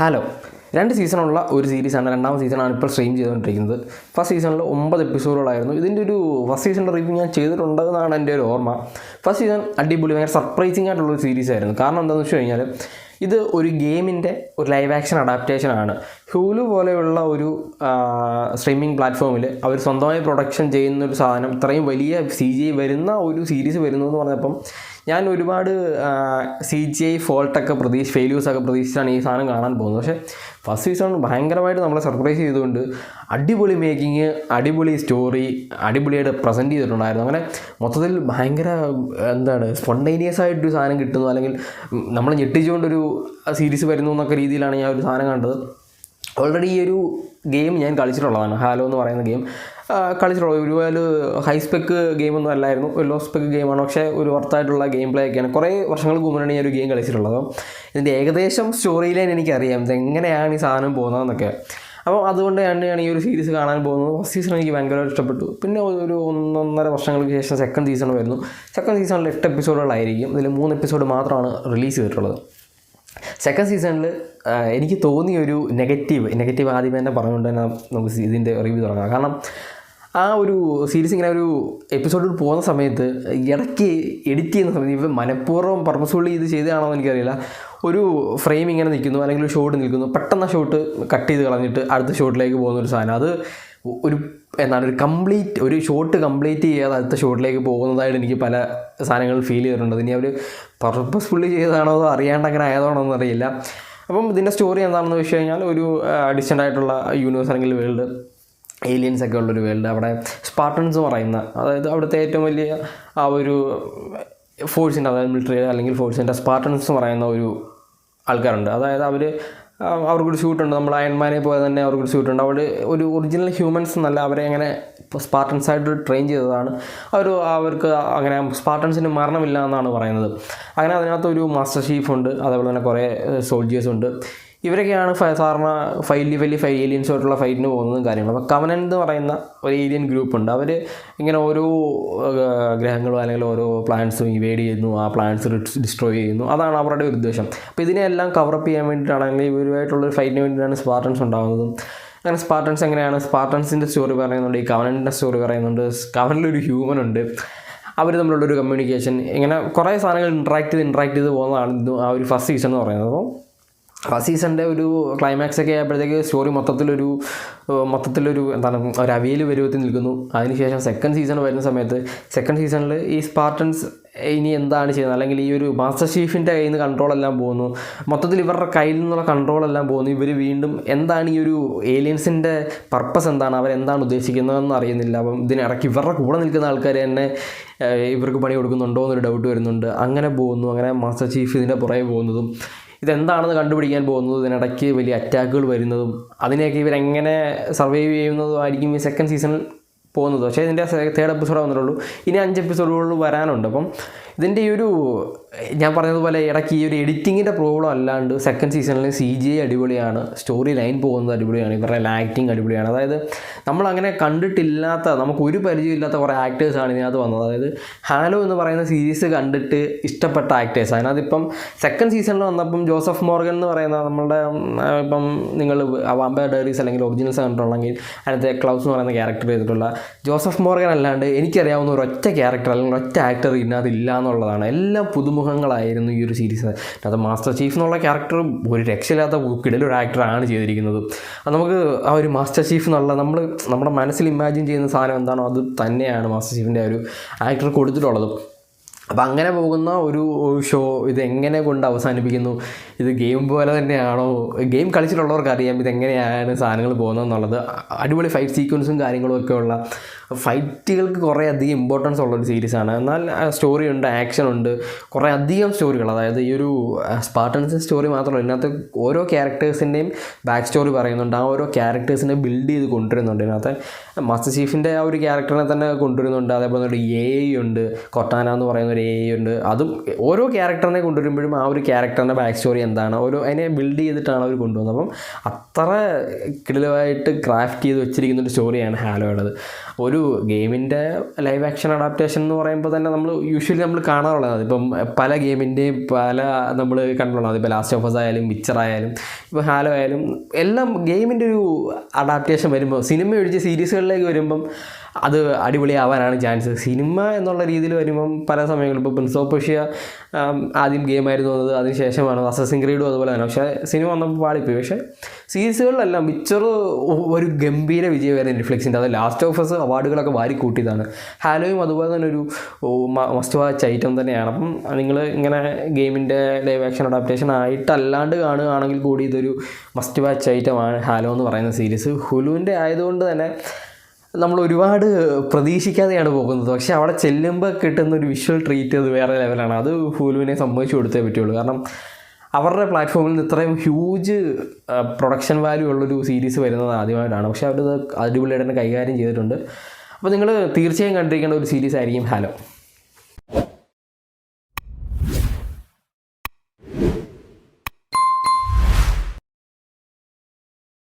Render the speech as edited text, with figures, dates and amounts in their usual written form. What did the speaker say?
Hello, 2 സീസണുള്ള ഒരു സീരീസാണ്. രണ്ടാമത്തെ സീസണാണ് ഇപ്പോൾ സ്ട്രീം ചെയ്തുകൊണ്ടിരിക്കുന്നത്. ഫസ്റ്റ് സീസണിൽ 9 എപ്പിസോഡുകളായിരുന്നു. ഇതിൻ്റെ ഒരു ഫസ്റ്റ് സീസണിൻ്റെ റിവ്യൂ ഞാൻ ചെയ്തിട്ടുണ്ടെന്നാണ് എൻ്റെ ഒരു ഓർമ്മ. ഫസ്റ്റ് സീസൺ അടിപൊളി, ഭയങ്കര സർപ്രൈസിങ് ആയിട്ടുള്ളൊരു സീരീസായിരുന്നു. കാരണം എന്താണെന്ന് വെച്ച് കഴിഞ്ഞാൽ ഇത് ഒരു ഗെയിമിൻ്റെ ഒരു ലൈവ് ആക്ഷൻ അഡാപ്റ്റേഷനാണ്. ഹൂലു പോലെയുള്ള ഒരു സ്ട്രീമിംഗ് പ്ലാറ്റ്ഫോമിൽ അവർ സ്വന്തമായി പ്രൊഡക്ഷൻ ചെയ്യുന്നൊരു സാധനം, ഇത്രയും വലിയ CGI വരുന്ന ഒരു സീരീസ് വരുന്നു എന്ന് പറഞ്ഞപ്പം ഞാൻ ഒരുപാട് CGI ഫോൾട്ടൊക്കെ ഫെയില്യൂസൊക്കെ പ്രതീക്ഷിച്ചാണ് ഈ സാധനം കാണാൻ പോകുന്നത്. പക്ഷേ ഫസ്റ്റ് സീസൺ ഭയങ്കരമായിട്ട് നമ്മളെ സർപ്രൈസ് ചെയ്തുകൊണ്ട് അടിപൊളി മേക്കിങ്, അടിപൊളി സ്റ്റോറി, അടിപൊളിയായിട്ട് പ്രസൻറ്റ് ചെയ്തിട്ടുണ്ടായിരുന്നു. അങ്ങനെ മൊത്തത്തിൽ ഭയങ്കര സ്പോണ്ടേനിയസ് ആയിട്ടൊരു സാധനം കിട്ടുന്നു, അല്ലെങ്കിൽ നമ്മൾ ഞെട്ടിച്ചുകൊണ്ടൊരു സീരീസ് വരുന്നു എന്നൊക്കെ രീതിയിലാണ് ഞാൻ ഒരു സാധനം കണ്ടത്. ഓൾറെഡി ഈ ഒരു ഗെയിം ഞാൻ കളിച്ചിട്ടുള്ളതാണ്. ഹാലോ എന്ന് പറയുന്ന ഗെയിം കളിച്ചിട്ടുള്ളത്. ഒരുപാട് ഹൈ സ്പെക്ക് ഗെയിമൊന്നും അല്ലായിരുന്നു, ഒരു ലോ സ്പെക്ക് ഗെയിമാണ്. പക്ഷേ ഒരു വർത്തായിട്ടുള്ള ഗെയിം പ്ലേ ഒക്കെയാണ്. കുറേ വർഷങ്ങൾക്ക് മുമ്പാണ് ഞാൻ ഒരു ഗെയിം കളിച്ചിട്ടുള്ളത്. ഇതിൻ്റെ ഏകദേശം സ്റ്റോറി ലൈൻ എനിക്കറിയാം, ഇതെങ്ങനെയാണ് ഈ സാധനം പോകുന്നതെന്നൊക്കെ. അപ്പോൾ അതുകൊണ്ട് തന്നെയാണ് ഈ ഒരു സീരീസ് കാണാൻ പോകുന്നത്. ഫസ്റ്റ് സീസൺ എനിക്ക് ഭയങ്കരമായിട്ട് ഇഷ്ടപ്പെട്ടു. പിന്നെ ഒരു 1.5 വർഷങ്ങൾക്ക് ശേഷം സെക്കൻഡ് സീസൺ വരുന്നു. സെക്കൻഡ് സീസണിൽ 8 എപ്പിസോഡുകളായിരിക്കും. ഇതിൽ 3 എപ്പിസോഡ് മാത്രമാണ് റിലീസ് ചെയ്തിട്ടുള്ളത്. സെക്കൻഡ് സീസണിൽ എനിക്ക് തോന്നിയൊരു നെഗറ്റീവ് ആദ്യമേ തന്നെ പറഞ്ഞുകൊണ്ട് തന്നെ നമുക്ക് ഇതിൻ്റെ റിവ്യൂ തുടങ്ങാം. കാരണം ആ ഒരു സീരീസ് ഇങ്ങനെ ഒരു എപ്പിസോഡിൽ പോകുന്ന സമയത്ത് ഇടയ്ക്ക് എഡിറ്റ് ചെയ്യുന്ന സമയത്ത് ഇവ മനഃപൂർവ്വം പർപ്പസ്ഫുള്ളി ഇത് ചെയ്തതാണോ എന്ന് എനിക്കറിയില്ല. ഒരു ഫ്രെയിം ഇങ്ങനെ നിൽക്കുന്നു, അല്ലെങ്കിൽ ഒരു ഷോട്ട് നിൽക്കുന്നു, പെട്ടെന്ന് ആ ഷോട്ട് കട്ട് ചെയ്ത് കളഞ്ഞിട്ട് അടുത്ത ഷോട്ടിലേക്ക് പോകുന്നൊരു സാധനം. അത് ഒരു ഷോട്ട് കംപ്ലീറ്റ് ചെയ്യാതെ അടുത്ത ഷോട്ടിലേക്ക് പോകുന്നതായിട്ട് എനിക്ക് പല സാധനങ്ങൾ ഫീൽ ചെയ്തിട്ടുണ്ട്. ഇനി അവർ പർപ്പസ്ഫുള്ളി ചെയ്തതാണോ അതോ അറിയാണ്ട് അങ്ങനെ ആയതാണോ എന്നറിയില്ല. അപ്പം ഇതിൻ്റെ സ്റ്റോറി എന്താണെന്ന് വെച്ച് കഴിഞ്ഞാൽ ഒരു ഡിസ്റ്റൻ്റ് ആയിട്ടുള്ള യൂണിവേഴ്സ് അല്ലെങ്കിൽ വേൾഡ്, ഏലിയൻസ് ഒക്കെ ഉള്ളൊരു വേൾഡ്. അവിടെ സ്പാർട്ടൻസ് പറയുന്ന, അതായത് അവിടുത്തെ ഏറ്റവും വലിയ ആ ഒരു ഫോഴ്സിൻ്റെ, അതായത് മിലിറ്ററി അല്ലെങ്കിൽ ഫോഴ്സിൻ്റെ സ്പാർട്ടൻസ് പറയുന്ന ഒരു ആൾക്കാരുണ്ട്. അതായത് അവർക്കൊരു സ്യൂട്ടുണ്ട്, നമ്മൾ അയൺമാനെ പോലെ തന്നെ അവർക്കൊരു സ്യൂട്ടുണ്ട്. അവിടെ ഒരു ഒറിജിനൽ ഹ്യൂമൻസ് എന്നല്ല, അവരെ അങ്ങനെ സ്പാർട്ടൻസായിട്ട് ട്രെയിൻ ചെയ്തതാണ്. അവർക്ക് അങ്ങനെ സ്പാർട്ടൻസിന് മരണമില്ല എന്നാണ് പറയുന്നത്. അങ്ങനെ അതിനകത്തൊരു മാസ്റ്റർ ചീഫുണ്ട്, അതേപോലെ തന്നെ കുറേ സോൾജിയേഴ്സുണ്ട്. ഇവരൊക്കെയാണ് സാധാരണ വലിയ ഏലിയൻസുമായിട്ടുള്ള ഫൈറ്റിന് പോകുന്നതും കാര്യങ്ങളും. അപ്പോൾ കവനൻ്റ് എന്ന് പറയുന്ന ഒരു ഏലിയൻ ഗ്രൂപ്പുണ്ട്. അവർ ഇങ്ങനെ ഓരോ ഗ്രഹങ്ങളും അല്ലെങ്കിൽ ഓരോ പ്ലാനറ്റ്സും ഇവേഡ് ചെയ്യുന്നു, ആ പ്ലാനറ്റ്സ് ഡിസ്ട്രോയ് ചെയ്യുന്നു. അതാണ് അവരുടെ ഒരു ഉദ്ദേശം. അപ്പോൾ ഇതിനെല്ലാം കവറപ്പ് ചെയ്യാൻ വേണ്ടിയിട്ടാണെങ്കിൽ ഇവരുമായിട്ടുള്ളൊരു ഫൈറ്റിന് വേണ്ടിയിട്ടാണ് സ്പാർട്ടൻസ് ഉണ്ടാകുന്നതും. അങ്ങനെ സ്പാർട്ടൻസ് എങ്ങനെയാണ്, സ്പാർട്ടൻസിൻ്റെ സ്റ്റോറി പറയുന്നുണ്ട്, ഈ കവനൻ്റിൻ്റെ സ്റ്റോറി പറയുന്നുണ്ട്. കവനൻ്റിലൊരു ഹ്യൂമനുണ്ട്, അവർ തമ്മിലുള്ളൊരു കമ്മ്യൂണിക്കേഷൻ, ഇങ്ങനെ കുറേ സാധനങ്ങൾ ഇൻട്രാക്ട് ചെയ്ത് പോകുന്നതാണ് ആ ഒരു ഫസ്റ്റ് സീസൺ എന്ന് പറയുന്നത്. അപ്പോൾ ഫസ്റ്റ് സീസണിൻ്റെ ഒരു ക്ലൈമാക്സ് ഒക്കെ ആയപ്പോഴത്തേക്ക് സ്റ്റോറി മൊത്തത്തിലൊരു ഒരു അവിയൽ പരുവത്തിൽ നിൽക്കുന്നു. അതിനുശേഷം സെക്കൻഡ് സീസൺ വരുന്ന സമയത്ത് സെക്കൻഡ് സീസണിൽ ഈ സ്പാർട്ടൻസ് ഇനി എന്താണ് ചെയ്യുന്നത്, അല്ലെങ്കിൽ ഈ ഒരു മാസ്റ്റർ ചീഫിൻ്റെ കയ്യിൽ നിന്ന് കൺട്രോളെല്ലാം പോകുന്നു, മൊത്തത്തിൽ ഇവരുടെ കയ്യിൽ നിന്നുള്ള കൺട്രോളെല്ലാം പോകുന്നു. ഇവർ വീണ്ടും എന്താണ് ഈ ഒരു ഏലിയൻസിൻ്റെ പർപ്പസ് എന്താണ്, അവരെന്താണ് ഉദ്ദേശിക്കുന്നതെന്ന് അറിയുന്നില്ല. അപ്പം ഇതിനിടയ്ക്ക് ഇവരുടെ കൂടെ നിൽക്കുന്ന ആൾക്കാർ തന്നെ ഇവർക്ക് പണി കൊടുക്കുന്നുണ്ടോ എന്നൊരു ഡൗട്ട് വരുന്നുണ്ട്. അങ്ങനെ പോകുന്നു. അങ്ങനെ മാസ്റ്റർ ചീഫ് ഇതിൻ്റെ പുറകെ പോകുന്നതും ഇതെന്താണെന്ന് കണ്ടുപിടിക്കാൻ പോകുന്നതും ഇതിനിടയ്ക്ക് വലിയ അറ്റാക്കുകൾ വരുന്നതും അതിനെയൊക്കെ ഇവരെങ്ങനെ സർവൈവ് ചെയ്യുന്നതുമായിരിക്കും ഈ സെക്കൻഡ് സീസണിൽ പോകുന്നത്. പക്ഷേ ഇതിൻ്റെ 3rd എപ്പിസോഡ് വന്നിട്ടുള്ളൂ. ഇനി 5 എപ്പിസോഡുകളിൽ വരാനുണ്ട്. അപ്പം ഇതിൻ്റെ ഈ ഒരു ഞാൻ പറഞ്ഞതുപോലെ ഇടയ്ക്ക് ഈ ഒരു എഡിറ്റിങ്ങിൻ്റെ പ്രോബ്ലം അല്ലാണ്ട് സെക്കൻഡ് സീസണിൽ CGI അടിപൊളിയാണ്, സ്റ്റോറി ലൈൻ പോകുന്നത് അടിപൊളിയാണ്, ഇവരുടെ ആക്ടിങ് അടിപൊളിയാണ്. അതായത് നമ്മളങ്ങനെ കണ്ടിട്ടില്ലാത്ത, നമുക്കൊരു പരിചയമില്ലാത്ത കുറേ ആക്ടേഴ്സാണ് ഇതിനകത്ത് വന്നത്. അതായത് ഹാലോ എന്ന് പറയുന്ന സീരീസ് കണ്ടിട്ട് ഇഷ്ടപ്പെട്ട ആക്ടേഴ്സ്. അതിനകത്തിപ്പം സെക്കൻഡ് സീസണിൽ വന്നപ്പം ജോസഫ് മോർഗൻ എന്ന് പറയുന്ന നമ്മളുടെ ഇപ്പം നിങ്ങൾ വാമ്പയർ ഡയറീസ് അല്ലെങ്കിൽ ഒറിജിനൽസ് കണ്ടിട്ടുണ്ടെങ്കിൽ അതിനകത്തെ ക്ലൗസ് എന്ന് പറയുന്ന ക്യാരക്ടർ ചെയ്തിട്ടുള്ള ജോസഫ് മോർഗൻ അല്ലാണ്ട് എനിക്കറിയാവുന്ന ഒരൊറ്റ ക്യാരക്ടർ അല്ലെങ്കിൽ ഒറ്റ ആക്ടർ ഇതിനകത്ത് ഇല്ല എന്നുള്ളതാണ്. എല്ലാം പുതുമുഖങ്ങളായിരുന്നു ഈ ഒരു സീരീസ്. അത് മാസ്റ്റർ ചീഫ് എന്നുള്ള ക്യാരക്ടർ ഒരു രക്ഷയില്ലാത്ത കിടലൊരു ആക്ടറാണ് ചെയ്തിരിക്കുന്നത്. അത് നമുക്ക് ആ ഒരു മാസ്റ്റർ ചീഫ് എന്നുള്ള നമ്മുടെ മനസ്സിൽ ഇമാജിൻ ചെയ്യുന്ന സാധനം എന്താണോ അത് തന്നെയാണ് മാസ്റ്റർ ചീഫിൻ്റെ ആ ഒരു ആക്ടർ കൊടുത്തിട്ടുള്ളത്. അപ്പം അങ്ങനെ പോകുന്ന ഒരു ഷോ ഇതെങ്ങനെ കൊണ്ട് അവസാനിപ്പിക്കുന്നു, ഇത് ഗെയിം പോലെ തന്നെയാണോ, ഗെയിം കളിച്ചിട്ടുള്ളവർക്കറിയാം ഇതെങ്ങനെയാണ് സാധനങ്ങൾ പോകുന്നതെന്നുള്ളത്. അടിപൊളി ഫൈറ്റ് സീക്വൻസും കാര്യങ്ങളും ഒക്കെ ഉള്ള ഫൈറ്റുകൾക്ക് കുറേ അധികം ഇമ്പോർട്ടൻസ് ഉള്ളൊരു സീരീസാണ്. എന്നാൽ സ്റ്റോറി ഉണ്ട്, ആക്ഷൻ ഉണ്ട്, കുറേ അധികം സ്റ്റോറികൾ. അതായത് ഈ ഒരു സ്പാർട്ടൻസിൻ്റെ സ്റ്റോറി മാത്രമല്ല, ഇതിനകത്ത് ഓരോ ക്യാരക്ടേഴ്സിൻ്റെയും ബാക്ക് സ്റ്റോറി പറയുന്നുണ്ട്. ആ ഓരോ ക്യാരക്ടേഴ്സിനെ ബിൽഡ് ചെയ്ത് കൊണ്ടുവരുന്നുണ്ട്. ഇതിനകത്ത് മാസ്റ്റർ ചീഫിൻ്റെ ആ ഒരു ക്യാരക്ടറിനെ തന്നെ കൊണ്ടുവരുന്നുണ്ട്. അതേപോലെ ഒരു AI ഉണ്ട്, കൊട്ടാന എന്ന് പറയുന്ന ഒരു AI ഉണ്ട്. അതും ഓരോ ക്യാരക്ടറിനെ കൊണ്ടുവരുമ്പോഴും ആ ഒരു ക്യാരക്ടറിൻ്റെ ബാക്ക് സ്റ്റോറി എന്താണ്, അതിനെ ബിൽഡ് ചെയ്തിട്ടാണ് അവർ കൊണ്ടുവന്നത്. അപ്പം അത്ര കിടിലമായിട്ട് ക്രാഫ്റ്റ് ചെയ്ത് വെച്ചിരിക്കുന്നൊരു സ്റ്റോറിയാണ് ഹാലോയുടേത്. ഒരു ഒരു ഗെയിമിൻ്റെ ലൈവ് ആക്ഷൻ അഡാപ്റ്റേഷൻ എന്ന് പറയുമ്പോൾ തന്നെ നമ്മൾ യൂഷ്വലി നമ്മൾ കാണാറുള്ളത് ഇപ്പം പല ഗെയിമിൻ്റെയും നമ്മൾ കണ്ടുള്ളത് ഇപ്പോൾ ലാസ്റ്റ് ഓഫ് അസ് ആയാലും വിച്ചർ ആയാലും ഇപ്പോൾ ഹാലോ ആയാലും എല്ലാം ഗെയിമിൻ്റെ ഒരു അഡാപ്റ്റേഷൻ വരുമ്പോൾ സിനിമ ഒഴിച്ച് സീരീസുകളിലേക്ക് വരുമ്പം അത് അടിപൊളിയാവാനാണ് ചാൻസ്. സിനിമ എന്നുള്ള രീതിയിൽ വരുമ്പം പല സമയങ്ങളിൽ ഇപ്പോൾ പ്രിൻസ് ഓഫ് പേർഷ്യ ആദ്യം ഗെയിമായിരുന്നു വന്നത്, അതിന് ശേഷമാണ് അസസിൻ ക്രീഡും അതുപോലെ തന്നെ. പക്ഷേ സിനിമ വന്നപ്പോൾ പാളിപ്പോയി. പക്ഷേ സീരീസുകളിലെല്ലാം വിച്ചർ ഒരു ഗംഭീര വിജയമായിരുന്നു നെറ്റ്ഫ്ലിക്സിൻ്റെ. അത് ലാസ്റ്റ് ഓഫ് അസ് അവാർഡുകളൊക്കെ വാരി കൂട്ടിയതാണ്. ഹാലോയും അതുപോലെ തന്നെ ഒരു മസ്റ്റ് വാച്ച് ഐറ്റം തന്നെയാണ്. അപ്പം നിങ്ങൾ ഇങ്ങനെ ഗെയിമിൻ്റെ ലൈവ് ആക്ഷൻ അഡാപ്റ്റേഷൻ ആയിട്ടല്ലാണ്ട് കാണുകയാണെങ്കിൽ കൂടി ഇതൊരു മസ്റ്റ് വാച്ച് ഐറ്റമാണ് ഹാലോ എന്ന് പറയുന്ന സീരീസ്. ഹുലുവിൻ്റെ ആയതുകൊണ്ട് തന്നെ നമ്മൾ ഒരുപാട് പ്രതീക്ഷിക്കാതെയാണ് പോകുന്നത്. പക്ഷേ അവിടെ ചെല്ലുമ്പോൾ കിട്ടുന്നൊരു വിഷ്വൽ ട്രീറ്റ് അത് വേറെ ലെവലാണ്. അത് ഹുലുവിനെ സമ്മതിച്ചു കൊടുത്തേ പറ്റുള്ളൂ. കാരണം അവരുടെ പ്ലാറ്റ്ഫോമിൽ നിന്ന് ഇത്രയും ഹ്യൂജ് പ്രൊഡക്ഷൻ വാല്യൂ ഉള്ളൊരു സീരീസ് വരുന്നത് ആദ്യമായിട്ടാണ്. പക്ഷേ അവരത് അടിപൊളിയായിട്ട് തന്നെ കൈകാര്യം ചെയ്തിട്ടുണ്ട്. അപ്പോൾ നിങ്ങൾ തീർച്ചയായും കണ്ടിരിക്കേണ്ട ഒരു സീരീസ് ആയിരിക്കും ഹാലോ.